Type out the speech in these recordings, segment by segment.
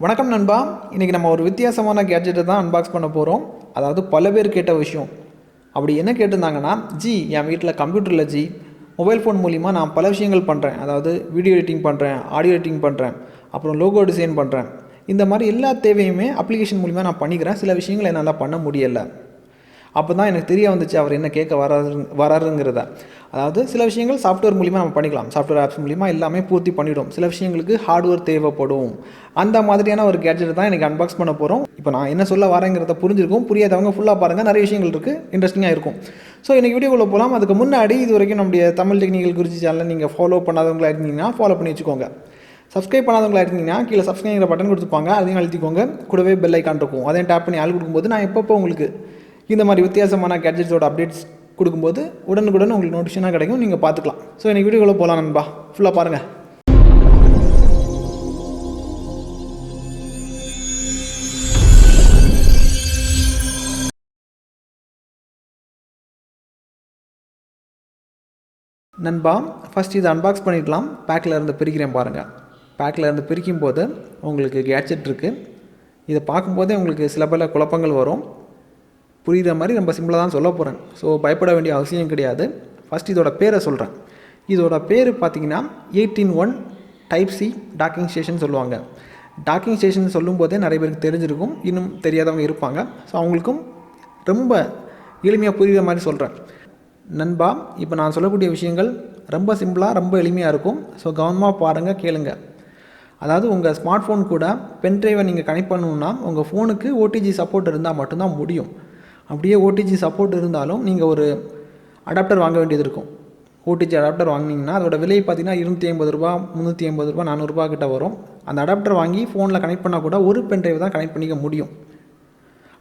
வணக்கம் நண்பா. இன்றைக்கி நம்ம ஒரு வித்தியாசமான கேட்ஜெட்டை தான் அன்பாக்ஸ் பண்ண போகிறோம். அதாவது பல பேர் கேட்ட விஷயம். அப்படி என்ன கேட்டிருந்தாங்கன்னா, என் வீட்டில் கம்ப்யூட்டரில் மொபைல் ஃபோன் மூலிமா நான் பல விஷயங்கள் பண்ணுறேன். அதாவது வீடியோ எடிட்டிங் பண்ணுறேன், ஆடியோ எடிட்டிங் பண்ணுறேன், அப்புறம் லோகோ டிசைன் பண்ணுறேன். இந்த மாதிரி எல்லா தேவையுமே அப்ளிகேஷன் மூலிமா நான் பண்ணிக்கிறேன். சில விஷயங்களை என்னால் பண்ண முடியலை. அப்போ தான் எனக்கு தெரிய வந்துச்சு அவர் என்ன கேட்க வராருங்கிறத. அதாவது சில விஷயங்கள் சாஃப்ட்வேர் மூலிமா நம்ம பண்ணிக்கலாம். சாஃப்ட்வேர் ஆப்ஸ் மூலிமா எல்லாமே பூர்த்தி பண்ணிவிடும். சில விஷயங்களுக்கு ஹார்ட்வேர் தேவைப்படும். அந்த மாதிரியான ஒரு கேட்ஜெட் தான் எனக்கு அன்பாக்ஸ் பண்ண போகிறோம். இப்போ நான் என்ன சொல்ல வரேங்கிறத புரிஞ்சிருக்கும். புரியாதவங்க ஃபுல்லாக பாருங்கள், நிறைய விஷயங்கள் இருக்குது, இன்ட்ரெஸ்டிங்காக இருக்கும். ஸோ இன்றைக்கி வீடியோக்குள்ளே போகலாம். அதுக்கு முன்னாடி இது வரைக்கும் நம்முடைய தமிழ் டெக்னிக்கல் குருஜி சேனலை நீங்கள் ஃபாலோ பண்ணாதவங்களா இருந்தீங்கன்னா ஃபாலோ பண்ணி வச்சுக்கோங்க. சப்ஸ்கிரைப் பண்ணாதவங்களா இருக்கீங்கன்னா கீழே சப்ஸ்கிரைங்கிற பட்டன் கொடுத்துப்பாங்க, அதையும் அழுத்திக்கோங்க. கூடவே பெல் ஐக்கான் இருக்கும், அதையும் டேப் பண்ணி ஆள் கொடுக்கும்போது நான் எப்பப்போ உங்களுக்கு இந்த மாதிரி வித்தியாசமான கேட்ஜெட்ஸோட அப்டேட்ஸ் கொடுக்கும்போது உடனுக்குடன் உங்களுக்கு நோட்டிஃபிகேஷனாக கிடைக்கும், நீங்கள் பார்த்துக்கலாம். ஸோ இன்றைக்கி வீடியோக்குள்ளே போகலாம் நண்பா, ஃபுல்லாக பாருங்கள். நண்பா, ஃபஸ்ட் இதை அன்பாக்ஸ் பண்ணிக்கலாம். பேக்கில் இருந்து பிரிக்கிறேன் பாருங்கள். பேக்கில் இருந்து பிரிக்கும் போது உங்களுக்கு கேட்ஜெட் இருக்குது. இதை பார்க்கும்போதே உங்களுக்கு சில பல குழப்பங்கள் வரும். புரிகிற மாதிரி ரொம்ப சிம்பிளாக தான் சொல்ல போகிறேன். ஸோ பயப்பட வேண்டிய அவசியம் கிடையாது. ஃபஸ்ட் இதோட பேரை சொல்கிறேன். இதோட பேர் பார்த்தீங்கன்னா 18-1 டைப் சி டாக்கிங் ஸ்டேஷன் சொல்லுவாங்க. டாக்கிங் ஸ்டேஷன் சொல்லும்போதே நிறைய பேருக்கு தெரிஞ்சிருக்கும், இன்னும் தெரியாதவங்க இருப்பாங்க. ஸோ அவங்களுக்கும் ரொம்ப எளிமையாக புரிகிற மாதிரி சொல்கிறேன் நண்பா. இப்போ நான் சொல்லக்கூடிய விஷயங்கள் ரொம்ப சிம்பிளாக ரொம்ப எளிமையாக இருக்கும். ஸோ கவனமாக பாருங்கள், கேளுங்க. அதாவது உங்கள் ஸ்மார்ட் ஃபோன் கூட பென்ட்ரைவை நீங்கள் கனெக்ட் பண்ணணுன்னா உங்கள் ஃபோனுக்கு ஓடிஜி சப்போர்ட் இருந்தால் மட்டும்தான் முடியும். அப்படியே ஓடிஜி சப்போர்ட் இருந்தாலும் நீங்கள் ஒரு அடாப்டர் வாங்க வேண்டியது இருக்கும். ஓடிஜி அடாப்டர் வாங்கினீங்கன்னா அதோட விலை பார்த்தீங்கன்னா 250 ரூபா, 350 ரூபா, 400 ரூபா கிட்ட வரும். அந்த அடாப்டர் வாங்கி ஃபோனில் கனெக்ட் பண்ணால் கூட ஒரு பென்ட்ரைவ் தான் கனெக்ட் பண்ணிக்க முடியும்.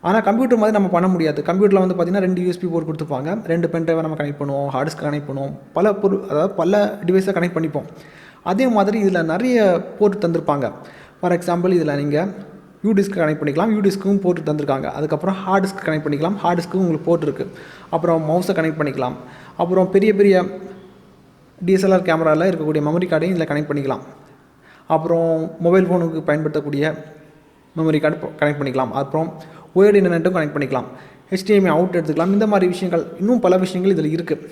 ஆனால் கம்ப்யூட்டர் மாதிரி நம்ம பண்ண முடியாது. கம்ப்யூட்டரில் வந்து பார்த்திங்கன்னா 2 யூஎஸ்பி போர்ட் கொடுத்துருப்பாங்க. 2 பென்ட்ரைவை நம்ம கனெக்ட் பண்ணுவோம், ஹார்ட் டிஸ்க் கனெக்ட் பண்ணுவோம், அதாவது பல டிவைஸை கனெக்ட் பண்ணிப்போம். அதே மாதிரி இதில் நிறைய போர்ட் தந்திருப்பாங்க. ஃபார் எக்ஸாம்பிள் இதில் நீங்கள் யூ டிஸ்க்கு கனெக்ட் பண்ணிக்கலாம், யூ டிஸ்க்கும் போட்டு தந்திருக்காங்க. அதுக்கப்புறம் ஹார்ட் டிஸ்க் கனெக்ட் பண்ணிக்கலாம், ஹார்ட் டிஸ்க்கும் உங்களுக்கு போர்ட் இருக்குது. அப்புறம் மவுஸை கனெக்ட் பண்ணிக்கலாம். அப்புறம் பெரிய பெரிய டிஎஸ்எல்ஆர் கேமராவில் இருக்கக்கூடிய மெமரி கார்டையும் இதில் கனெக்ட் பண்ணிக்கலாம். அப்புறம் மொபைல் ஃபோனுக்கு பயன்படுத்தக்கூடிய மெமரி கார்டு கனெக்ட் பண்ணிக்கலாம். அப்புறம் ஒயர்டு இன்டர்நெட்டும் கனெக்ட் பண்ணிக்கலாம். HDMI அவுட் எடுத்துக்கலாம். இந்த மாதிரி விஷயங்கள், இன்னும் பல விஷயங்கள் இதில் இருக்குது.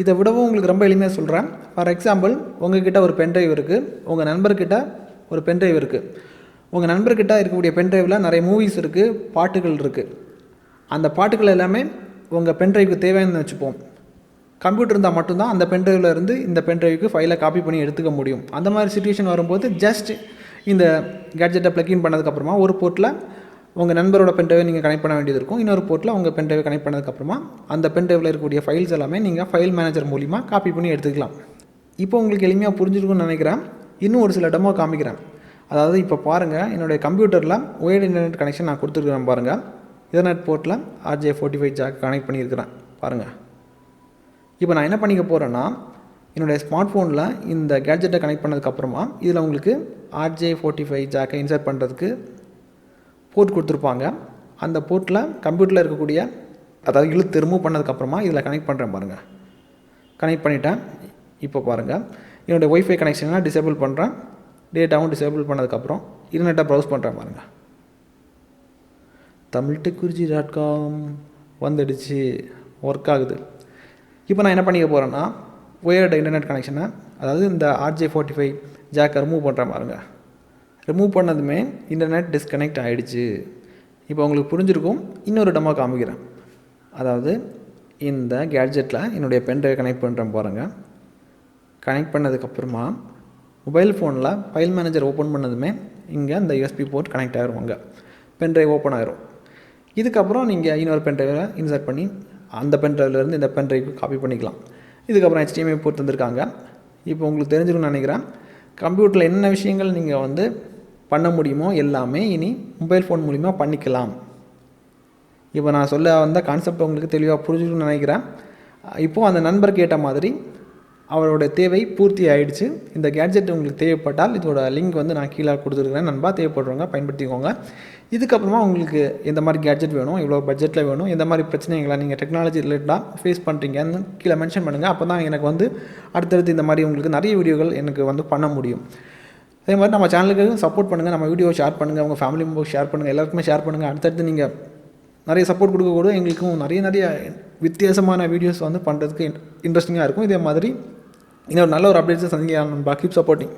இதை விடவும் உங்களுக்கு ரொம்ப எளிமையாக சொல்கிறேன். ஃபார் எக்ஸாம்பிள் உங்கள்கிட்ட ஒரு பென்ட்ரைவ் இருக்குது, உங்கள் நண்பர்கிட்ட ஒரு பென்ட்ரைவ் இருக்குது. உங்கள் நண்பர்கிட்ட இருக்கக்கூடிய பென்ட்ரைவில் நிறைய மூவிஸ் இருக்குது, பாட்டுகள் இருக்குது. அந்த பாட்டுகள் எல்லாமே உங்கள் பென்ட்ரைவுக்கு தேவையானு வச்சுப்போம். கம்ப்யூட்டர் இருந்தால் மட்டும்தான் அந்த பென்ட்ரைவில் இருந்து இந்த பென்ட்ரைவுக்கு ஃபைலை காப்பி பண்ணி எடுத்துக்க முடியும். அந்த மாதிரி சிச்சுவேஷன் வரும்போது ஜஸ்ட் இந்த கேட்ஜெட்டை ப்ளக்இன் பண்ணதுக்கப்புறமா ஒரு போர்ட்டில் உங்கள் நண்பரோட பென்ட்ரைவை நீங்கள் கனெக்ட் பண்ண வேண்டியது இருக்கும். இன்னொரு போர்ட்டில் உங்கள் பென்ட்ரைவை கனெக்ட் பண்ணதுக்கப்புறமா அந்த பென்ட்ரைவில் இருக்கக்கூடிய ஃபைல்ஸ் எல்லாமே நீங்கள் ஃபைல் மேனேஜர் மூலிமா காப்பி பண்ணி எடுத்துக்கலாம். இப்போ உங்களுக்கு எளிமையாக புரிஞ்சிருக்கும்னு நினைக்கிறேன். இன்னும் ஒரு சில டெமோ காமிக்கிறேன். அதாவது இப்போ பாருங்கள், என்னுடைய கம்ப்யூட்டரில் ஒயர்டு இன்டர்நெட் கனெக்ஷன் நான் கொடுத்துருக்குறேன் பாருங்கள். இதர்நெட் போர்ட்டில் RJ45 ஜாக் கனெக்ட் பண்ணியிருக்கிறேன் பாருங்கள். இப்போ நான் என்ன பண்ணிக்க போகிறேன்னா, என்னுடைய ஸ்மார்ட் ஃபோனில் இந்த கேட்ஜெட்டை கனெக்ட் பண்ணதுக்கப்புறமா இதில் உங்களுக்கு RJ45 ஜாக்கை இன்சர்ட் பண்ணுறதுக்கு போர்ட் கொடுத்துருப்பாங்க. அந்த போர்ட்டில் கம்ப்யூட்டரில் இருக்கக்கூடிய, அதாவது இழுத்து ரிமூவ் பண்ணதுக்கப்புறமா இதில் கனெக்ட் பண்ணுறேன் பாருங்கள். கனெக்ட் பண்ணிவிட்டேன். இப்போ பாருங்கள், என்னுடைய ஒய்ஃபை கனெக்ஷனை டிசேபிள் பண்ணுறேன். டேட்டாவும் டிசேபிள் பண்ணதுக்கப்புறம் இன்டர்நெட்டை ப்ரௌஸ் பண்ணுறேன் பாருங்கள். techguruji.com வந்துடுச்சு, ஒர்க் ஆகுது. இப்போ நான் என்ன பண்ணிக்க போகிறேன்னா, ஒயர்டு இன்டர்நெட் கனெக்ஷனை, அதாவது இந்த RJ45 ஜாக்கை ரிமூவ் பண்ணுறேன் பாருங்கள். ரிமூவ் பண்ணதுமே இன்டர்நெட் டிஸ்கனெக்ட் ஆகிடுச்சு. இப்போ உங்களுக்கு புரிஞ்சிருக்கும். இன்னொரு டெமோ காமிக்கிறேன். அதாவது இந்த கேட்ஜெட்டில் என்னுடைய பென்ட்ரைவை கனெக்ட் பண்ணுறேன் பாருங்கள். கனெக்ட் பண்ணதுக்கப்புறமா மொபைல் ஃபோனில் ஃபைல் மேனேஜர் ஓப்பன் பண்ணதுமே இங்கே இந்த USB போர்ட் கனெக்ட் ஆகிருவாங்க, பென்ட்ரைவ் ஓப்பன் ஆகிரும். இதுக்கப்புறம் நீங்கள் இன்னொரு பென்ட்ரைவை இன்சர்ட் பண்ணி அந்த பென்ட்ரைவ்லேருந்து இந்த பென்ட்ரைவுக்கு காப்பி பண்ணிக்கலாம். இதுக்கப்புறம் HDMI போர்ட் தந்திருக்காங்க. இப்போ உங்களுக்கு தெரிஞ்சிருக்கும்னு நினைக்கிறேன். கம்ப்யூட்டரில் என்ன விஷயங்கள் நீங்கள் பண்ண முடியுமோ எல்லாமே இனி மொபைல் ஃபோன் மூலிமா பண்ணிக்கலாம். இப்போ நான் சொல்ல வந்த கான்செப்ட் உங்களுக்கு தெளிவாக புரிஞ்சுக்கணும்னு நினைக்கிறேன். இப்போது அந்த நண்பர் கேட்ட மாதிரி அவரோட தேவை பூர்த்தி ஆகிடுச்சு. இந்த கேட்ஜெட் உங்களுக்கு தேவைப்பட்டால் இதோட லிங்க் நான் கீழே கொடுத்துருக்குறேன் நண்பா. தேவைப்படுறவங்க பயன்படுத்திக்கோங்க. இதுக்கப்புறமா உங்களுக்கு எந்த மாதிரி கேட்ஜெட் வேணும், எவ்வளோ பட்ஜெட்டில் வேணும், எந்த மாதிரி பிரச்சனைகளை நீங்கள் டெக்னாலஜி ரிலேட்டடாக ஃபேஸ் பண்ணுறீங்கன்னு கீழே மென்ஷன் பண்ணுங்கள். அப்போ தான் எனக்கு அடுத்தடுத்து இந்த மாதிரி உங்களுக்கு நிறைய வீடியோகள் எனக்கு பண்ண முடியும். அதே மாதிரி நம்ம சேனலுக்கு சப்போர்ட் பண்ணுங்கள், நம்ம வீடியோ ஷேர் பண்ணுங்கள், உங்கள் ஃபேமிலி மெம்பர்ஸ் ஷேர் பண்ணுங்கள், எல்லாருக்குமே ஷேர் பண்ணுங்கள். அடுத்தடுத்து நீங்கள் நிறைய சப்போர்ட் கொடுக்கக்கூட எங்களுக்கும் நிறைய வித்தியாசமான வீடியோஸ் வந்து பண்ணுறதுக்கு இன்ட்ரெஸ்டிங்காக இருக்கும். இதே மாதிரி இன்னொரு நல்ல ஒரு அப்டேட்ஸை சந்திக்கலாம். Keep supporting.